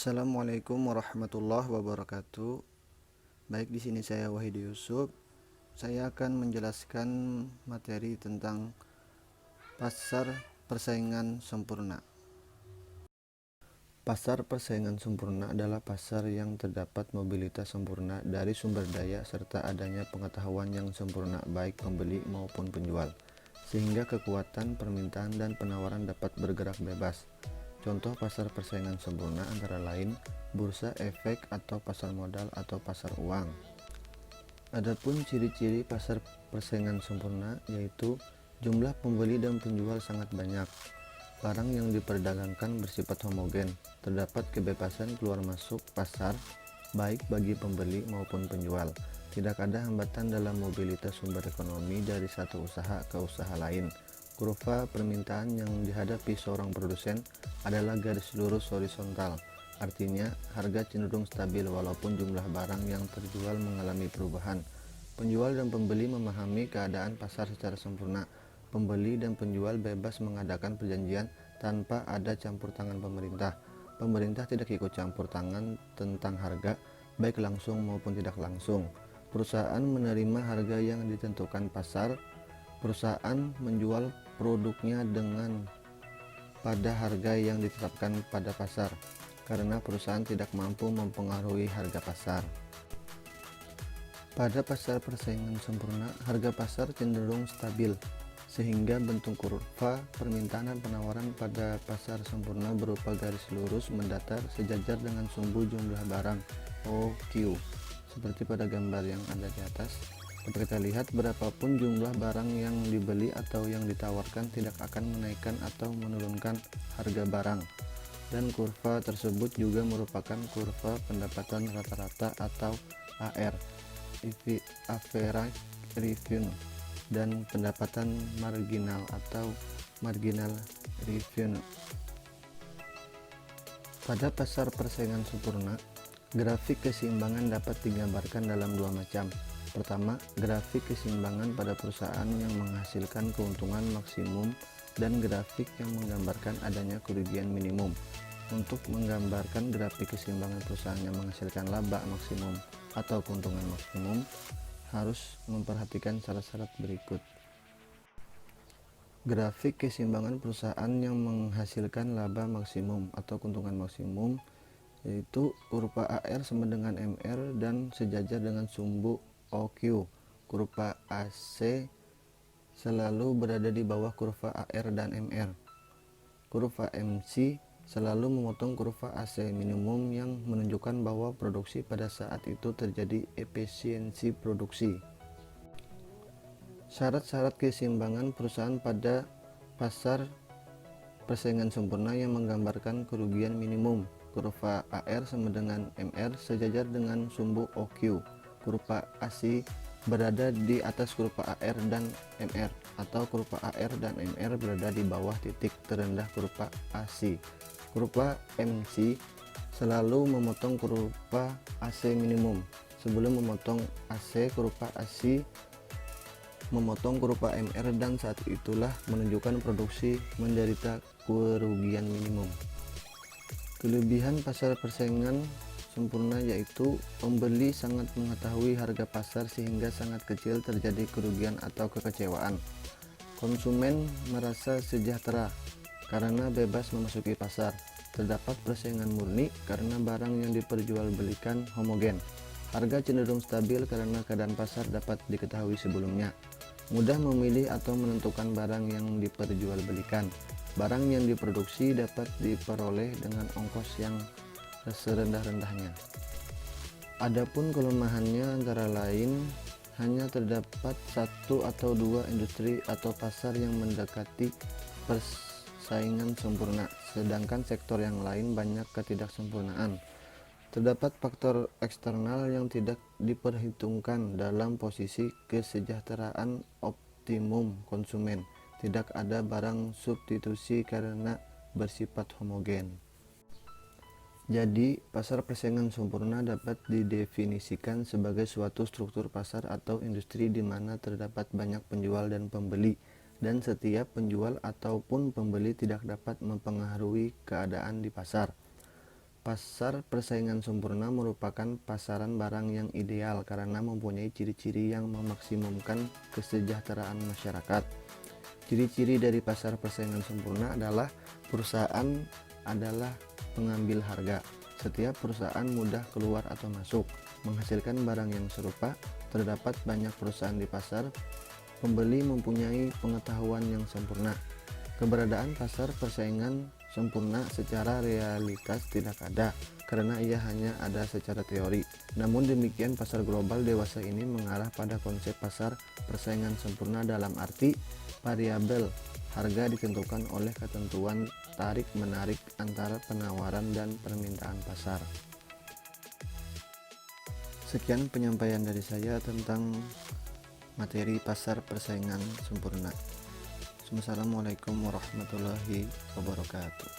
Assalamualaikum warahmatullahi wabarakatuh. Baik, di sini saya Wahid Yusuf. Saya akan menjelaskan materi tentang pasar persaingan sempurna. Pasar persaingan sempurna adalah pasar yang terdapat mobilitas sempurna dari sumber daya serta adanya pengetahuan yang sempurna baik pembeli maupun penjual, sehingga kekuatan permintaan dan penawaran dapat bergerak bebas. Contoh pasar persaingan sempurna antara lain bursa efek atau pasar modal atau pasar uang. Adapun ciri-ciri pasar persaingan sempurna yaitu jumlah pembeli dan penjual sangat banyak, barang yang diperdagangkan bersifat homogen, terdapat kebebasan keluar masuk pasar baik bagi pembeli maupun penjual, tidak ada hambatan dalam mobilitas sumber ekonomi dari satu usaha ke usaha lain. Kurva permintaan yang dihadapi seorang produsen adalah garis lurus horizontal, artinya harga cenderung stabil walaupun jumlah barang yang terjual mengalami perubahan. Penjual dan pembeli memahami keadaan pasar secara sempurna. Pembeli dan penjual bebas mengadakan perjanjian tanpa ada campur tangan pemerintah. Pemerintah tidak ikut campur tangan tentang harga, baik langsung maupun tidak langsung. Perusahaan menerima harga yang ditentukan pasar. Perusahaan menjual produknya dengan pada harga yang ditetapkan pada pasar, karena perusahaan tidak mampu mempengaruhi harga pasar. Pada pasar persaingan sempurna, harga pasar cenderung stabil, sehingga bentuk kurva permintaan dan penawaran pada pasar sempurna berupa garis lurus mendatar sejajar dengan sumbu jumlah barang OQ, seperti pada gambar yang ada di atas. Dapat kita lihat berapapun jumlah barang yang dibeli atau yang ditawarkan tidak akan menaikkan atau menurunkan harga barang, dan kurva tersebut juga merupakan kurva pendapatan rata-rata atau AR, average revenue, dan pendapatan marginal atau marginal revenue. Pada pasar persaingan sempurna, grafik keseimbangan dapat digambarkan dalam dua macam. Pertama, grafik keseimbangan pada perusahaan yang menghasilkan keuntungan maksimum dan grafik yang menggambarkan adanya kerugian minimum. Untuk menggambarkan grafik keseimbangan perusahaan yang menghasilkan laba maksimum atau keuntungan maksimum, harus memperhatikan syarat-syarat berikut. Grafik keseimbangan perusahaan yang menghasilkan laba maksimum atau keuntungan maksimum yaitu kurva AR sama dengan MR dan sejajar dengan sumbu OQ. Kurva AC selalu berada di bawah kurva AR dan MR. Kurva MC selalu memotong kurva AC minimum yang menunjukkan bahwa produksi pada saat itu terjadi efisiensi produksi. Syarat-syarat keseimbangan perusahaan pada pasar persaingan sempurna yang menggambarkan kerugian minimum. Kurva AR sama dengan MR sejajar dengan sumbu OQ. Kurva AC berada di atas kurva AR dan MR, atau kurva AR dan MR berada di bawah titik terendah kurva AC. Kurva MC selalu memotong kurva AC minimum. Sebelum memotong AC, kurva AC memotong kurva MR dan saat itulah menunjukkan produksi menderita kerugian minimum. Kelebihan pasar persaingan sempurna yaitu pembeli sangat mengetahui harga pasar sehingga sangat kecil terjadi kerugian atau kekecewaan. Konsumen merasa sejahtera karena bebas memasuki pasar. Terdapat persaingan murni karena barang yang diperjualbelikan homogen. Harga cenderung stabil karena keadaan pasar dapat diketahui sebelumnya. Mudah memilih atau menentukan barang yang diperjualbelikan. Barang yang diproduksi dapat diperoleh dengan ongkos yang serendah-rendahnya. Adapun kelemahannya antara lain hanya terdapat satu atau dua industri atau pasar yang mendekati persaingan sempurna, sedangkan sektor yang lain banyak ketidaksempurnaan. Terdapat faktor eksternal yang tidak diperhitungkan dalam posisi kesejahteraan optimum konsumen. Tidak ada barang substitusi karena bersifat homogen. Jadi, pasar persaingan sempurna dapat didefinisikan sebagai suatu struktur pasar atau industri di mana terdapat banyak penjual dan pembeli, dan setiap penjual ataupun pembeli tidak dapat mempengaruhi keadaan di pasar. Pasar persaingan sempurna merupakan pasaran barang yang ideal karena mempunyai ciri-ciri yang memaksimumkan kesejahteraan masyarakat. Ciri-ciri dari pasar persaingan sempurna adalah perusahaan adalah pengambil harga. Setiap perusahaan mudah keluar atau masuk, menghasilkan barang yang serupa. Terdapat banyak perusahaan di pasar. Pembeli mempunyai pengetahuan yang sempurna. Keberadaan pasar persaingan sempurna secara realitas tidak ada, karena ia hanya ada secara teori. Namun demikian, pasar global dewasa ini mengarah pada konsep pasar persaingan sempurna dalam arti variabel harga ditentukan oleh ketentuan tarik-menarik antara penawaran dan permintaan pasar. Sekian penyampaian dari saya tentang materi pasar persaingan sempurna. Assalamualaikum warahmatullahi wabarakatuh.